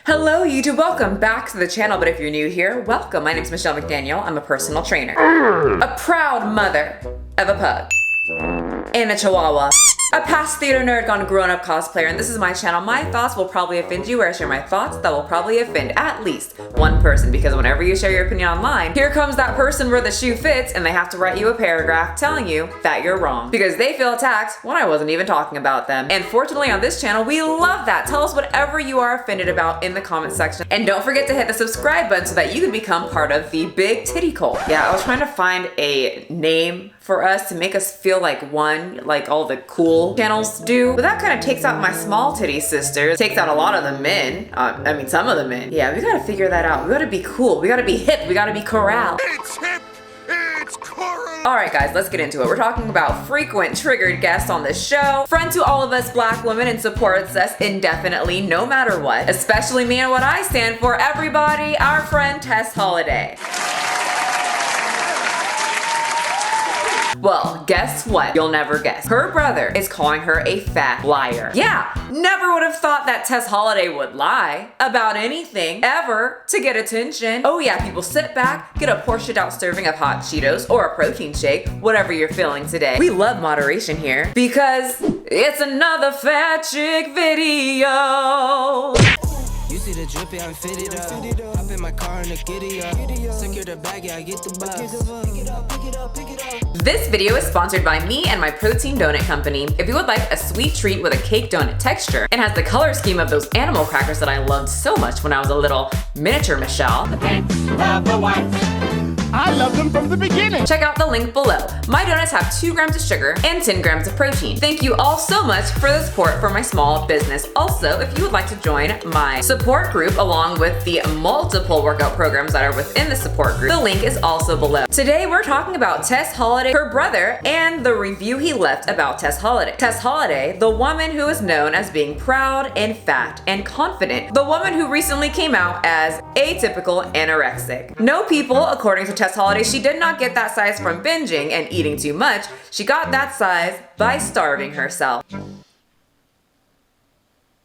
Hello YouTube, welcome back to the channel, but if you're new here, welcome. My name is Michelle McDaniel, I'm a personal trainer. A proud mother of a pug and a chihuahua. A past theater nerd gone grown-up cosplayer, and this is my channel. My thoughts will probably offend you, where I share my thoughts that will probably offend at least one person, because whenever you share your opinion online, here comes that person where the shoe fits and they have to write you a paragraph telling you that you're wrong because they feel attacked when I wasn't even talking about them. And fortunately on this channel, we love that. Tell us whatever you are offended about in the comment section. And don't forget to hit the subscribe button so that you can become part of the big titty cult. Yeah, I was trying to find a name for us to make us feel like one, like all the cool channels do. But that kind of takes out my small titty sisters, takes out a lot of the men. I mean, some of the men. Yeah, we gotta figure that out. We gotta be cool, we gotta be hip, we gotta be corral. It's hip, it's coral. All right guys, let's get into it. We're talking about frequent triggered guests on this show. Friend to all of us black women and supports us indefinitely, no matter what. Especially me and what I stand for, everybody, our friend Tess Holliday. Well, guess what? You'll never guess. Her brother is calling her a fat liar. Yeah, never would have thought that Tess Holliday would lie about anything ever to get attention. Oh yeah, people, sit back, get a portioned out serving of hot Cheetos or a protein shake, whatever you're feeling today. We love moderation here because it's another fat chick video. You see the drippy, I'm fitted up. Hop in my car and the giddy up. Secure the bag, yeah, I get the bus. Pick it up, pick it up, pick it up. This video is sponsored by me and my protein donut company. If you would like a sweet treat with a cake donut texture and has the color scheme of those animal crackers that I loved so much when I was a little miniature Michelle, I love them from the beginning. check out the link below. My donuts have 2 grams of sugar and 10 grams of protein. Thank you all so much for the support for my small business. Also, if you would like to join my support group along with the multiple workout programs that are within the support group, the link is also below. Today we're talking about Tess Holliday, her brother, and the review he left about Tess Holliday. Tess Holliday, the woman who is known as being proud and fat and confident. The woman who recently came out as atypical anorexic. No people, according to Tess Holliday, she did not get that size from binging and eating too much. She got that size by starving herself.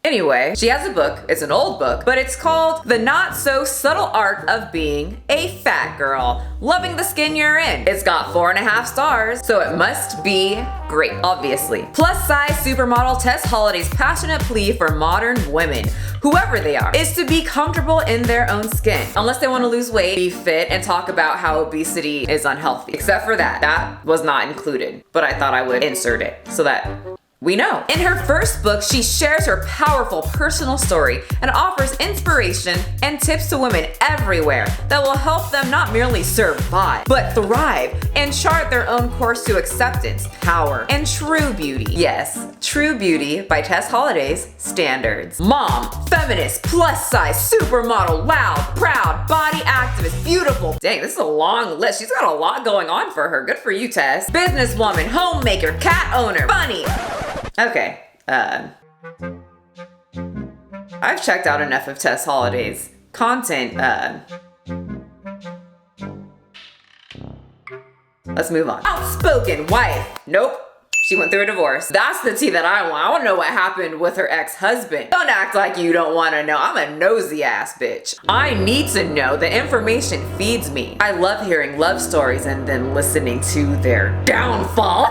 Anyway, she has a book, it's an old book, but it's called The Not So Subtle Art of Being a Fat Girl, Loving the Skin You're In. It's got 4.5 stars, so it must be great, obviously. Plus size supermodel Tess Holliday's passionate plea for modern women, whoever they are, is to be comfortable in their own skin. Unless they want to lose weight, be fit, and talk about how obesity is unhealthy. Except for that, that was not included, but I thought I would insert it so that we know. In her first book, she shares her powerful personal story and offers inspiration and tips to women everywhere that will help them not merely survive, but thrive and chart their own course to acceptance, power, and true beauty. Yes, true beauty by Tess Holliday's standards. Mom, feminist, plus size, supermodel, loud, proud, body activist, beautiful. Dang, this is a long list. She's got a lot going on for her. Good for you, Tess. Businesswoman, homemaker, cat owner, bunny. Okay, I've checked out enough of Tess Holliday's content. Let's move on. Outspoken wife. Nope. She went through a divorce. That's the tea that I want. I want to know what happened with her ex-husband. Don't act like you don't want to know. I'm a nosy ass bitch. I need to know. The information feeds me. I love hearing love stories and then listening to their downfall.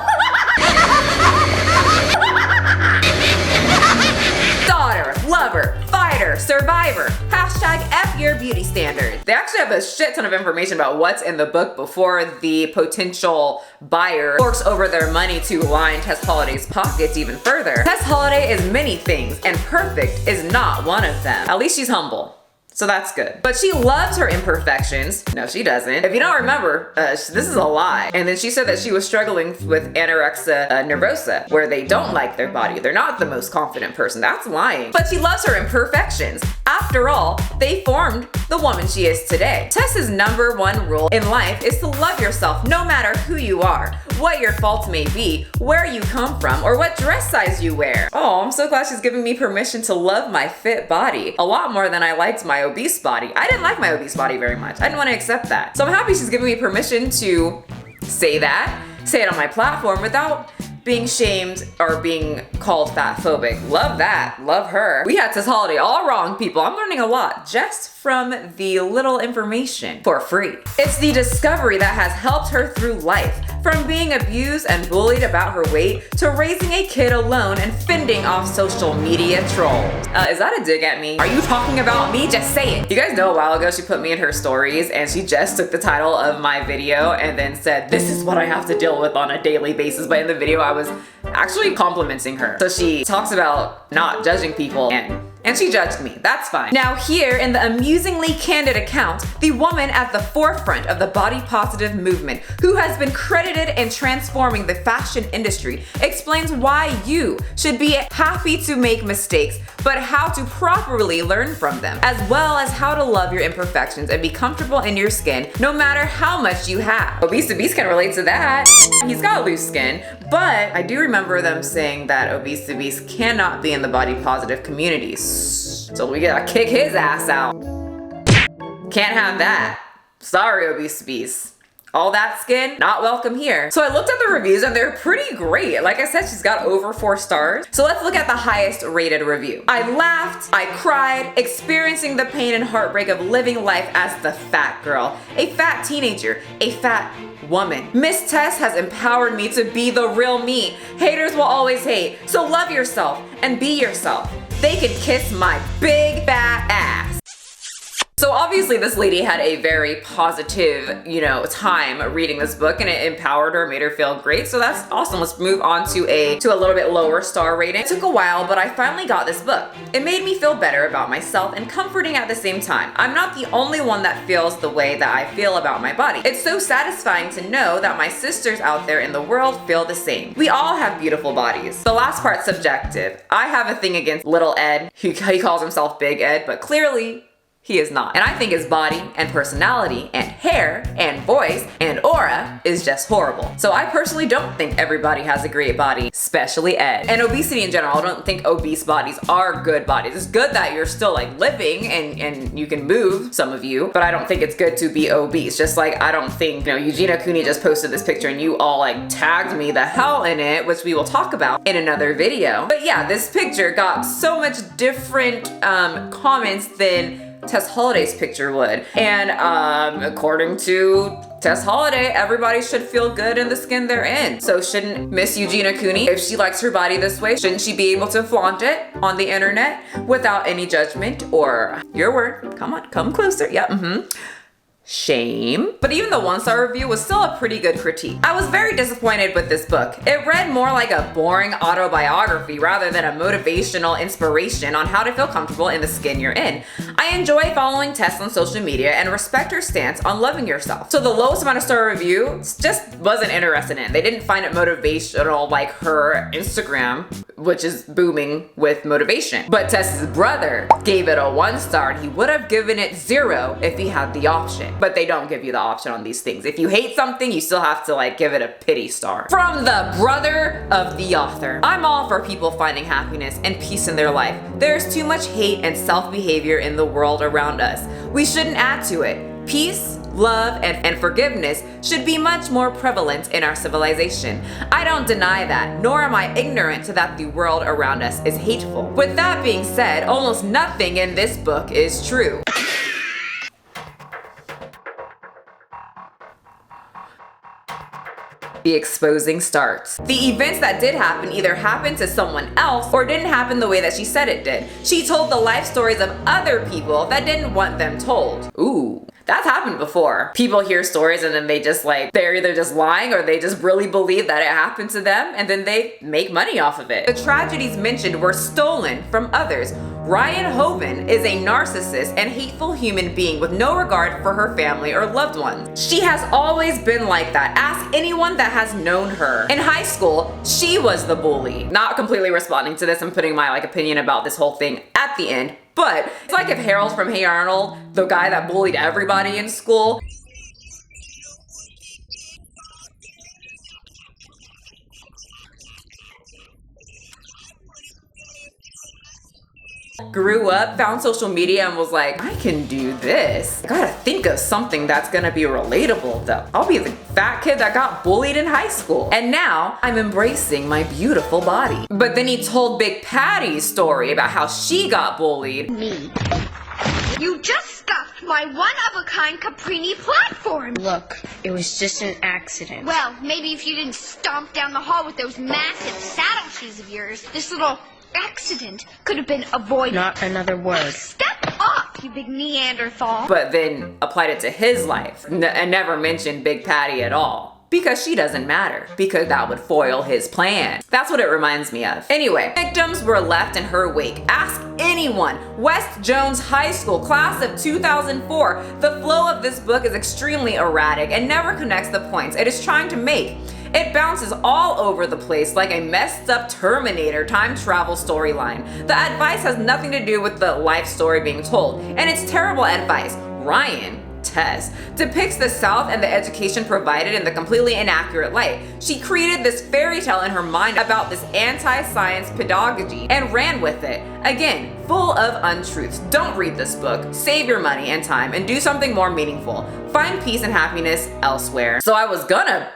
Daughter, lover, fighter, survivor, hashtag F your beauty standards. They actually have a shit ton of information about what's in the book before the potential buyer forks over their money to line Tess Holliday's pockets even further. Tess Holliday is many things, and perfect is not one of them. At least she's humble. So that's good. But she loves her imperfections. No, she doesn't. If you don't remember, this is a lie. And then she said that she was struggling with anorexia nervosa, where they don't like their body. They're not the most confident person. That's lying. But she loves her imperfections. After all, they formed the woman she is today. Tess's #1 rule in life is to love yourself no matter who you are, what your faults may be, where you come from, or what dress size you wear. Oh, I'm so glad she's giving me permission to love my fit body. A lot more than I liked my obese body. I didn't like my obese body very much. I didn't want to accept that. So I'm happy she's giving me permission to say that, say it on my platform without being shamed or being called fatphobic. Love that. Love her. We had Tess Holliday all wrong, people. I'm learning a lot just from the little information for free. It's the discovery that has helped her through life, from being abused and bullied about her weight to raising a kid alone and fending off social media trolls. Is that a dig at me? Are you talking about me? Just say it. You guys know a while ago she put me in her stories and she just took the title of my video and then said, this is what I have to deal with on a daily basis. But in the video I was actually complimenting her. So she talks about not judging people and she judged me. That's fine. Now here in the amusingly candid account, the woman at the forefront of the body positive movement, who has been credited in transforming the fashion industry, explains why you should be happy to make mistakes, but how to properly learn from them, as well as how to love your imperfections and be comfortable in your skin no matter how much you have. Obese to Beast can relate to that. He's got loose skin, but I do remember them saying that Obese to Beast cannot be in the body positive community. So we gotta kick his ass out. Can't have that. Sorry, Obese Beast. All that skin, not welcome here. So I looked at the reviews and they're pretty great. Like I said, she's got over 4 stars. So let's look at the highest rated review. I laughed, I cried, experiencing the pain and heartbreak of living life as the fat girl, a fat teenager, a fat woman. Miss Tess has empowered me to be the real me. Haters will always hate, so love yourself and be yourself. They could kiss my big fat ass. So obviously this lady had a very positive, time reading this book, and it empowered her, made her feel great. So that's awesome. Let's move on to a little bit lower star rating. It took a while, but I finally got this book. It made me feel better about myself and comforting at the same time. I'm not the only one that feels the way that I feel about my body. It's so satisfying to know that my sisters out there in the world feel the same. We all have beautiful bodies. The last part's subjective. I have a thing against little Ed. He calls himself Big Ed, but clearly he is not. And I think his body and personality and hair and voice and aura is just horrible. So I personally don't think everybody has a great body, especially Ed. And obesity in general, I don't think obese bodies are good bodies. It's good that you're still like living and you can move, some of you, but I don't think it's good to be obese. Just like I don't think, Eugenia Cooney just posted this picture and you all like tagged me the hell in it, which we will talk about in another video. But yeah, this picture got so much different comments than Tess Holliday's picture would. And according to Tess Holliday, everybody should feel good in the skin they're in. So shouldn't Miss Eugenia Cooney, if she likes her body this way, shouldn't she be able to flaunt it on the internet without any judgment or your word? Come on, come closer. Yeah, shame. But even the 1-star review was still a pretty good critique. I was very disappointed with this book. It read more like a boring autobiography rather than a motivational inspiration on how to feel comfortable in the skin you're in. I enjoy following Tess on social media and respect her stance on loving yourself. So the lowest amount of star review just wasn't interested in. They didn't find it motivational like her Instagram, which is booming with motivation. But Tess's brother gave it a 1-star and he would have given it 0 if he had the option. But they don't give you the option on these things. If you hate something, you still have to give it a pity star. From the brother of the author. I'm all for people finding happiness and peace in their life. There's too much hate and self-behavior in the world around us. We shouldn't add to it. Peace, love, and forgiveness should be much more prevalent in our civilization. I don't deny that, nor am I ignorant to that the world around us is hateful. With that being said, almost nothing in this book is true. The exposing starts. The events that did happen either happened to someone else or didn't happen the way that she said it did. She told the life stories of other people that didn't want them told. Ooh. That's happened before. People hear stories and then they just they're either just lying or they just really believe that it happened to them and then they make money off of it. The tragedies mentioned were stolen from others. Ryan Hoven is a narcissist and hateful human being with no regard for her family or loved ones. She has always been like that. Ask anyone that has known her. In high school, she was the bully. Not completely responding to this and putting my opinion about this whole thing at the end, but it's like if Harold from Hey Arnold, the guy that bullied everybody in school, grew up, found social media, and was like, I can do this. I gotta think of something that's gonna be relatable though. I'll be the fat kid that got bullied in high school. And now I'm embracing my beautiful body. But then he told Big Patty's story about how she got bullied. Me. You just scuffed my one-of-a-kind Caprini platform! Look, it was just an accident. Well, maybe if you didn't stomp down the hall with those massive saddle shoes of yours, this little accident could have been avoided. Not another word. Step up, you big Neanderthal! But then applied it to his life and never mentioned Big Patty at all. Because she doesn't matter, because that would foil his plan. That's what it reminds me of. Anyway, victims were left in her wake. Ask anyone. West Jones High School, class of 2004. The flow of this book is extremely erratic and never connects the points it is trying to make. It bounces all over the place like a messed up Terminator time travel storyline. The advice has nothing to do with the life story being told, and it's terrible advice. Ryan, Tess, depicts the South and the education provided in the completely inaccurate light. She created this fairy tale in her mind about this anti-science pedagogy and ran with it. Again, full of untruths. Don't read this book. Save your money and time and do something more meaningful. Find peace and happiness elsewhere. So I was gonna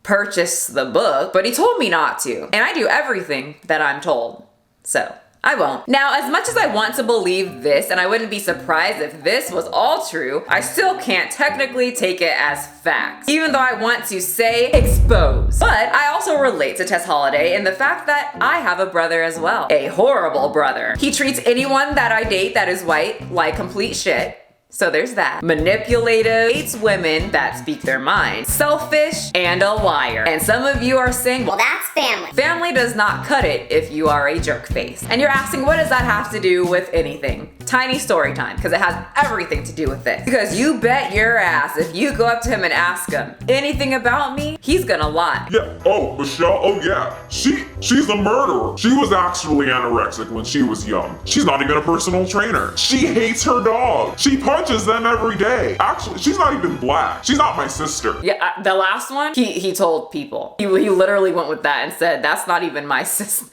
purchase the book, but he told me not to. And I do everything that I'm told. So I won't. Now, as much as I want to believe this, and I wouldn't be surprised if this was all true, I still can't technically take it as facts, even though I want to say expose. But I also relate to Tess Holliday in the fact that I have a brother as well. A horrible brother. He treats anyone that I date that is white like complete shit. So there's that. Manipulative, hates women that speak their mind, selfish, and a liar. And some of you are saying, well, that's family. Family does not cut it if you are a jerk face. And you're asking, what does that have to do with anything? Tiny story time, because it has everything to do with this. Because you bet your ass, if you go up to him and ask him anything about me, he's gonna lie. Yeah, oh, Michelle, oh yeah. She's a murderer. She was actually anorexic when she was young. She's not even a personal trainer. She hates her dog. She punches them every day. Actually, she's not even black. She's not my sister. Yeah, the last one, he told people. He literally went with that and said, that's not even my sister.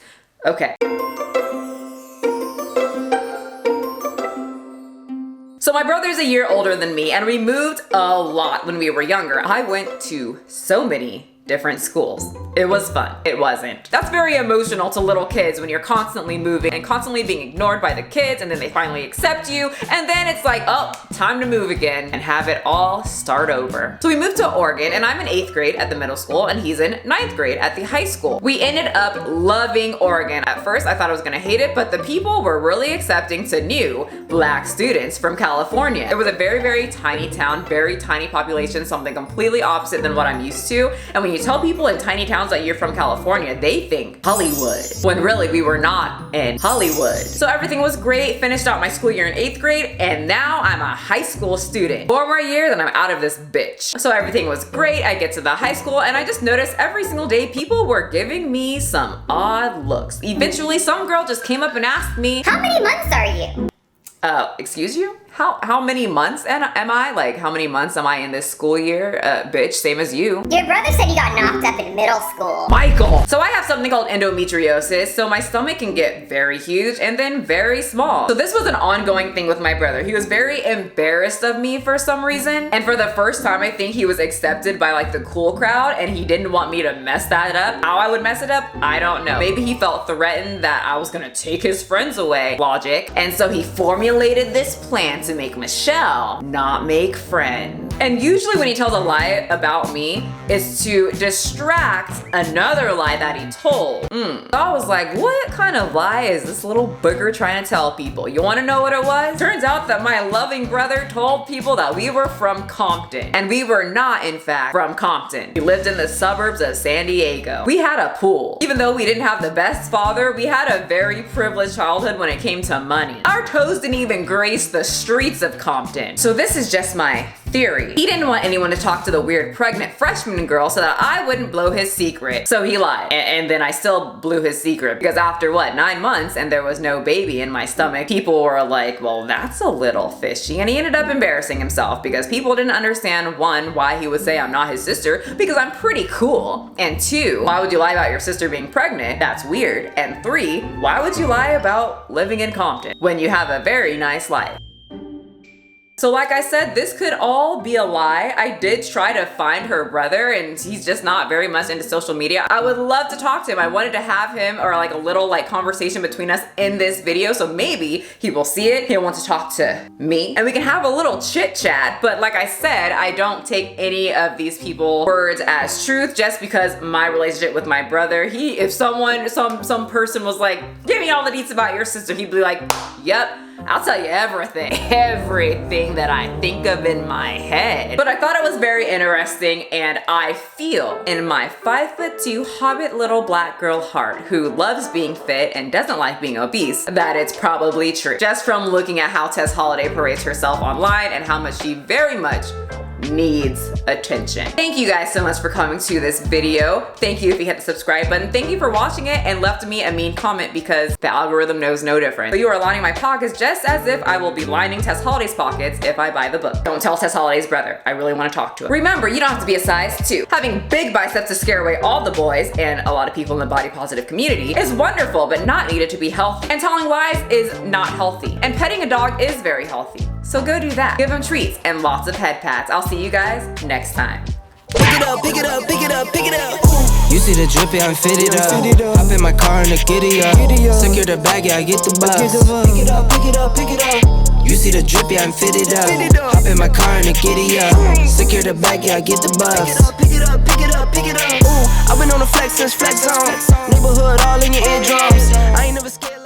Okay. So my brother's a year older than me, and we moved a lot when we were younger. I went to so many different schools. It was fun. It wasn't. That's very emotional to little kids when you're constantly moving and constantly being ignored by the kids, and then they finally accept you, and then it's like, oh, time to move again and have it all start over. So we moved to Oregon, and I'm in 8th grade at the middle school, and he's in 9th grade at the high school. We ended up loving Oregon. At first, I thought I was gonna hate it, but the people were really accepting to new black students from California. It was a very, very tiny town, very tiny population, something completely opposite than what I'm used to. And when you tell people in tiny towns that you're from California, they think Hollywood, when really we were not in Hollywood. So everything was great, finished out my school year in 8th grade, and now I'm a high school student. 4 more years and I'm out of this bitch. So everything was great. I get to the high school and I just noticed every single day people were giving me some odd looks. Eventually some girl just came up and asked me, how many months are you? Excuse you? How many months am I? Like, how many months am I in this school year? Bitch, same as you. Your brother said you got knocked up in middle school. Michael! So I have something called endometriosis, so my stomach can get very huge and then very small. So this was an ongoing thing with my brother. He was very embarrassed of me for some reason. And for the first time, I think he was accepted by like the cool crowd, and he didn't want me to mess that up. How I would mess it up, I don't know. Maybe he felt threatened that I was gonna take his friends away. Logic. And so he formulated this plan to make Michelle not make friends. And usually when he tells a lie about me, it's to distract another lie that he told. So I was like, what kind of lie is this little booger trying to tell people? You wanna know what it was? Turns out that my loving brother told people that we were from Compton. And we were not, in fact, from Compton. We lived in the suburbs of San Diego. We had a pool. Even though we didn't have the best father, we had a very privileged childhood when it came to money. Our toes didn't even grace the streets of Compton. So this is just my theory. He didn't want anyone to talk to the weird pregnant freshman girl so that I wouldn't blow his secret. So he lied. And then I still blew his secret because after what, 9 months and there was no baby in my stomach, people were like, well, that's a little fishy. And he ended up embarrassing himself because people didn't understand, 1, why he would say I'm not his sister, because I'm pretty cool. And 2, why would you lie about your sister being pregnant? That's weird. And 3, why would you lie about living in Compton when you have a very nice life? So like I said, this could all be a lie. I did try to find her brother and he's just not very much into social media. I would love to talk to him. I wanted to have him or like a little like conversation between us in this video. So maybe he will see it. He'll want to talk to me and we can have a little chit chat. But like I said, I don't take any of these people's words as truth just because my relationship with my brother, if someone, some person was like, give me all the deets about your sister, he'd be like, yep. I'll tell you everything that I think of in my head. But I thought it was very interesting and I feel in my 5'2" hobbit little black girl heart who loves being fit and doesn't like being obese that it's probably true. Just from looking at how Tess Holliday parades herself online and how much she very much needs attention. Thank you guys so much for coming to this video. Thank you if you hit the subscribe button. Thank you for watching it and left me a mean comment because the algorithm knows no different. So you are lining my pockets just as if I will be lining Tess Holliday's pockets if I buy the book. Don't tell Tess Holliday's brother. I really want to talk to him. Remember, you don't have to be a size 2. Having big biceps to scare away all the boys and a lot of people in the body positive community is wonderful but not needed to be healthy. And telling lies is not healthy. And petting a dog is very healthy. So go do that. Give them treats and lots of head pats. I'll see you guys next time. Pick it up, pick it up, pick it up, pick it up. You see the drippy, I'm fitted up. Hop in my car and the giddy up. Secure the bag, yeah, I get the bus. Pick it up, pick it up, pick it up. You see the drippy, I'm fitted up. Hop in my car and the giddy up. Secure the bag, yeah, I get the bus. Pick it up, pick it up, pick it up. I've been on the flex since flex on. Neighborhood all in your eardrums. I ain't never scared.